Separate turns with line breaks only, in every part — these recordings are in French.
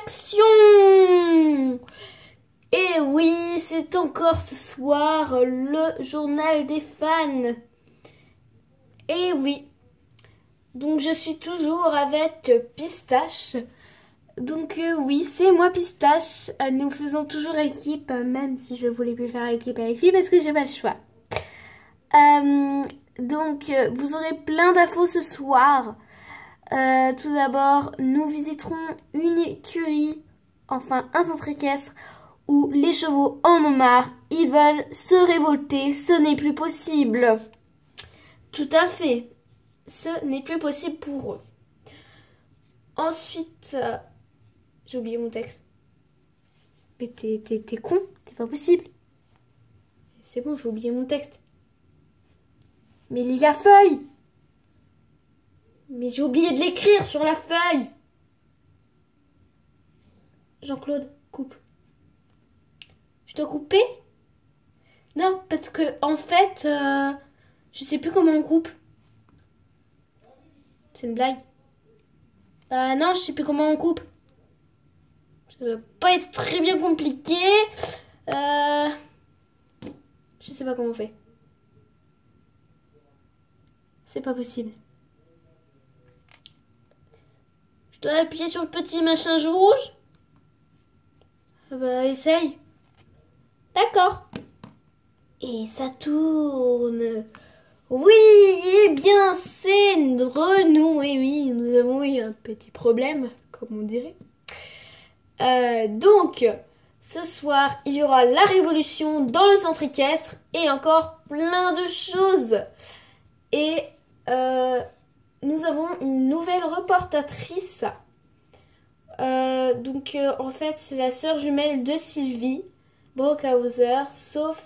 action! Et oui, c'est encore ce soir le journal des fans. Et oui, donc je suis toujours avec Pistache. Donc oui, c'est moi Pistache. Nous faisons toujours équipe, même si je voulais plus faire équipe avec lui parce que j'ai pas le choix. Vous aurez plein d'infos ce soir. Tout d'abord, nous visiterons une écurie, enfin un centre équestre, où les chevaux en ont marre, ils veulent se révolter, ce n'est plus possible. Tout à fait, ce n'est plus possible pour eux. Ensuite, j'ai oublié mon texte. Mais t'es con, c'est pas possible. C'est bon, j'ai oublié mon texte. Mais il y a feuille. Mais j'ai oublié de l'écrire sur la feuille. Jean-Claude, coupe. Je dois couper? Non, parce que en fait, je sais plus comment on coupe. C'est une blague. Non, je sais plus comment on coupe. Ça doit pas être très bien compliqué. Je sais pas comment on fait. C'est pas possible. Je dois appuyer sur le petit machin rouge. Bah, essaye. D'accord. Et ça tourne. Oui, eh bien, c'est Renou. Et oui, nous avons eu un petit problème, comme on dirait. Ce soir, il y aura la révolution dans le centre équestre et encore plein de choses. Et nous avons une nouvelle reportatrice. En fait, c'est la sœur jumelle de Sylvie Brockhauser, sauf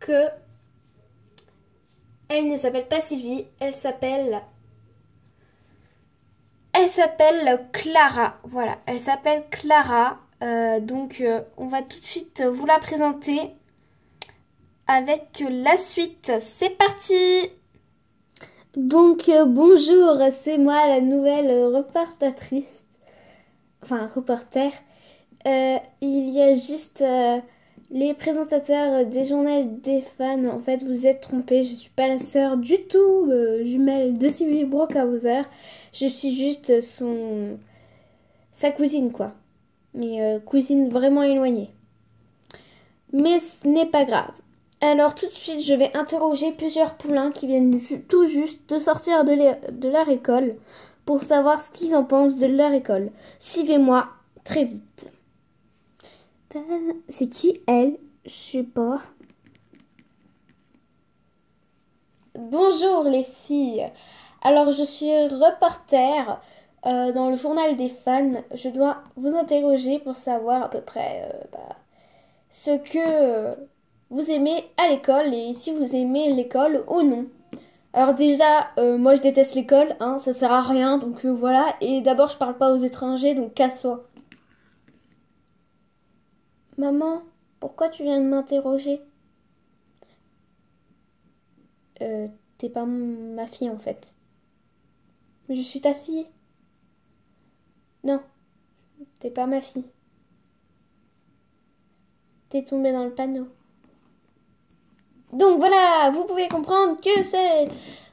que elle ne s'appelle pas Sylvie, elle s'appelle Clara. Voilà, elle s'appelle Clara. On va tout de suite vous la présenter avec la suite. C'est parti! Bonjour, c'est moi la nouvelle reportatrice. Enfin, reporter. Il y a juste les présentateurs des journaux des fans. En fait, vous êtes trompés. Je suis pas la sœur du tout jumelle de Sylvie Brockhauser. Je suis juste sa cousine, quoi. Mais cousine vraiment éloignée. Mais ce n'est pas grave. Alors tout de suite, je vais interroger plusieurs poulains qui viennent tout juste de sortir de leur école pour savoir ce qu'ils en pensent de leur école. Suivez-moi très vite. C'est qui elle? Je sais pas. Bonjour les filles. Alors je suis reporter dans le journal des fans. Je dois vous interroger pour savoir à peu près ce que vous aimez à l'école et si vous aimez l'école ou non. Alors déjà, moi je déteste l'école, hein, ça sert à rien, donc voilà. Et d'abord, je parle pas aux étrangers, donc casse-toi. Maman, pourquoi tu viens de m'interroger? T'es pas ma fille en fait. Mais je suis ta fille. Non, t'es pas ma fille. T'es tombée dans le panneau. Donc voilà, vous pouvez comprendre que c'est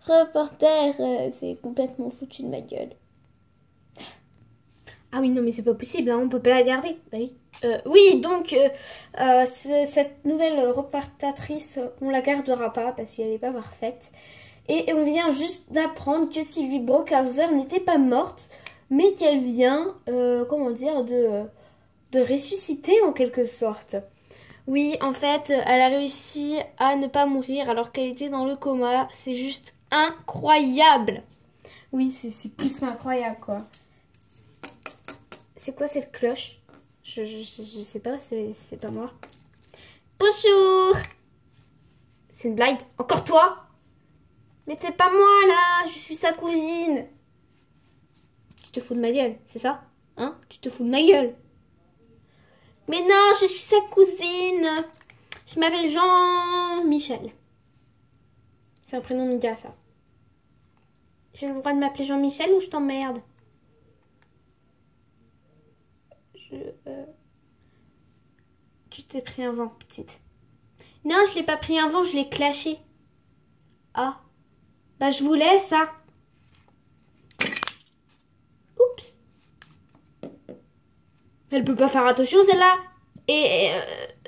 reporter, c'est complètement foutu de ma gueule. Ah oui, non mais c'est pas possible, hein, on peut pas la garder. Bah oui. Cette nouvelle reportatrice, on la gardera pas parce qu'elle est pas parfaite. Et on vient juste d'apprendre que Sylvie Brockhauser n'était pas morte, mais qu'elle vient, de ressusciter en quelque sorte. Oui, en fait, elle a réussi à ne pas mourir alors qu'elle était dans le coma. C'est juste incroyable. Oui, c'est plus qu'incroyable, quoi. C'est quoi cette cloche? Je sais pas, c'est pas moi. Bonjour! C'est une blague? Encore toi? Mais t'es pas moi, là! Je suis sa cousine! Tu te fous de ma gueule, c'est ça? Hein? Tu te fous de ma gueule? Mais non, je suis sa cousine! Je m'appelle Jean-Michel. C'est un prénom de gars, ça. J'ai le droit de m'appeler Jean-Michel ou je t'emmerde?
Tu t'es pris un vent, petite. Non, je l'ai pas pris un vent, je l'ai clashé. Ah. Bah, je vous laisse, hein. Oups. Elle peut pas faire attention, celle-là. Et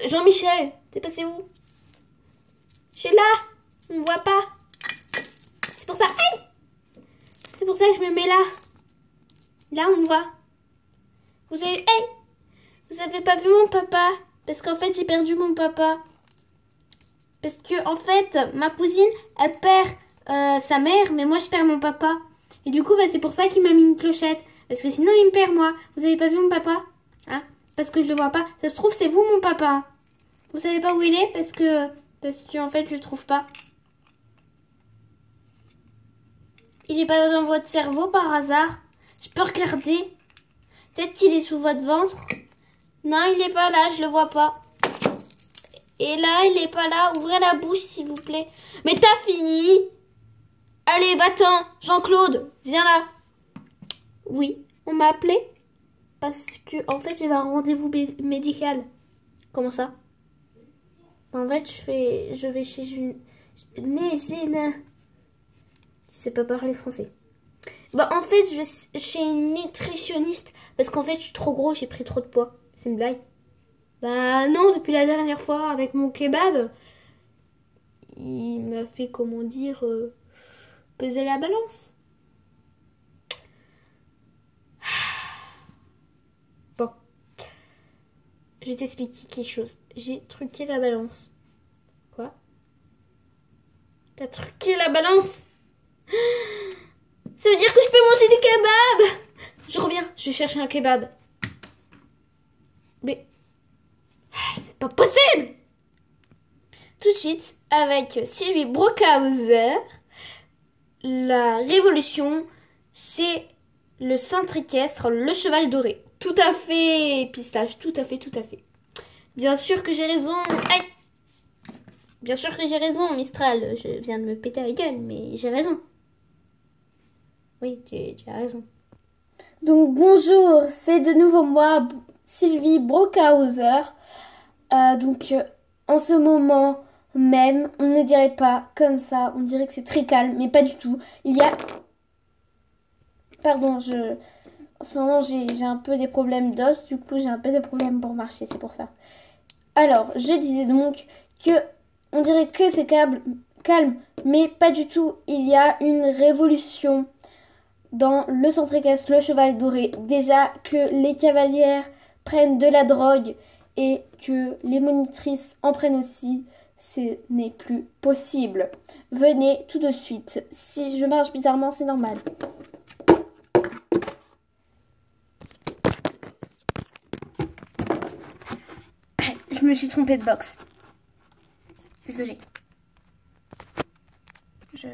Jean-Michel, t'es passé où? Je suis là. On me voit pas. C'est pour ça. Aïe! C'est pour ça que je me mets là. Là, on me voit. Vous avez... Hey! Vous avez pas vu mon papa? Parce qu'en fait, j'ai perdu mon papa. Parce que, en fait, ma cousine, elle perd sa mère, mais moi, je perds mon papa. Et du coup, bah, c'est pour ça qu'il m'a mis une clochette. Parce que sinon, il me perd, moi. Vous avez pas vu mon papa? Hein? Parce que je le vois pas. Ça se trouve, c'est vous, mon papa. Vous savez pas où il est? Parce que en fait, je le trouve pas. Il est pas dans votre cerveau, par hasard? Je peux regarder. Peut-être qu'il est sous votre ventre. Non, il est pas là, je le vois pas. Et là, il est pas là. Ouvrez la bouche, s'il vous plaît. Mais t'as fini? Allez, va-t'en. Jean-Claude, viens là. Oui, on m'a appelé parce que, en fait, j'avais un rendez-vous médical. Comment ça? En fait, je vais chez une... Je sais pas parler français. Bah, en fait, je vais chez une nutritionniste parce qu'en fait, je suis trop gros, j'ai pris trop de poids. C'est une blague? Bah non, depuis la dernière fois avec mon kebab, il m'a fait, comment dire, peser la balance. Bon, je vais t'expliquer quelque chose. J'ai truqué la balance. Quoi? T'as truqué la balance? Ça veut dire que je peux manger des kebabs? Je reviens, je vais chercher un kebab. Mais... c'est pas possible! Tout de suite, avec Sylvie Brockhauser, la révolution, c'est le centre équestre, le cheval doré. Tout à fait, Pistache, tout à fait, tout à fait. Bien sûr que j'ai raison. Aïe! Bien sûr que j'ai raison, Mistral. Je viens de me péter la gueule, mais j'ai raison. Oui, tu as raison.
Donc bonjour, c'est de nouveau moi, Sylvie Brockhauser. En ce moment même, on ne dirait pas comme ça, on dirait que c'est très calme, mais pas du tout. Il y a... Pardon, en ce moment j'ai un peu des problèmes d'os, du coup j'ai un peu des problèmes pour marcher, c'est pour ça. Alors, je disais donc que on dirait que c'est calme, mais pas du tout. Il y a une révolution dans le centre équestre, le cheval doré. Déjà que les cavalières prennent de la drogue et que les monitrices en prennent aussi, ce n'est plus possible. Venez tout de suite. Si je marche bizarrement, c'est normal.
Je me suis trompée de box. Désolée. Je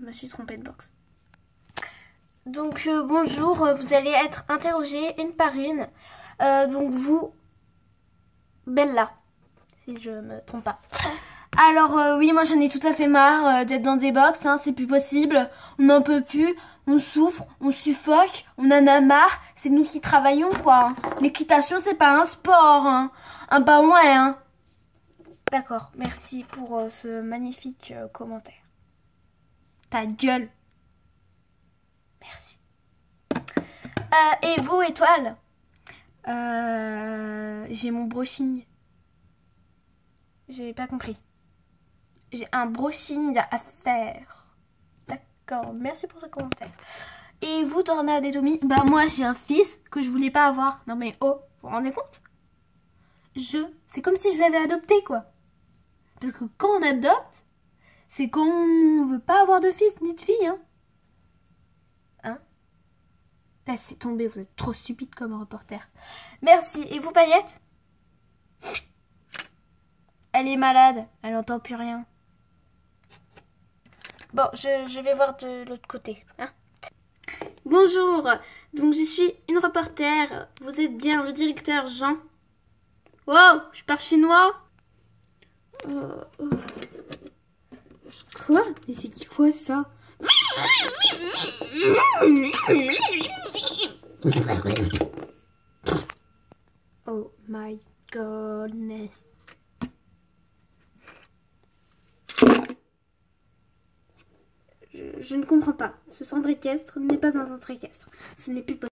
me suis trompée de box. Donc bonjour, vous allez être interrogés une par une. Donc vous, Bella, si je me trompe pas. Alors oui, moi j'en ai tout à fait marre d'être dans des box, hein, c'est plus possible. On n'en peut plus, on souffre, on suffoque, on en a marre. C'est nous qui travaillons quoi. L'équitation c'est pas un sport, hein. Un bah ouais, hein. D'accord, merci pour ce magnifique commentaire. Ta gueule. Merci. Et vous, Étoile? J'ai mon brushing. J'ai pas compris. J'ai un brushing à faire. D'accord, merci pour ce commentaire. Et vous, Tornade et Tommy? Bah moi, j'ai un fils que je voulais pas avoir. Non mais oh, vous vous rendez compte? C'est comme si je l'avais adopté, quoi. Parce que quand on adopte, c'est quand on veut pas avoir de fils ni de fille, hein. Hein? Là, c'est tombé, vous êtes trop stupide comme reporter. Merci. Et vous, Paillette? Elle est malade, elle entend plus rien. Bon, je vais voir de l'autre côté, hein. Bonjour, donc je suis une reporter. Vous êtes bien le directeur Jean? Wow, je parle chinois. Quoi? Mais c'est quoi ça? my goodness. Je ne comprends pas. Ce centre équestre n'est pas un centre équestre. Ce n'est plus possible.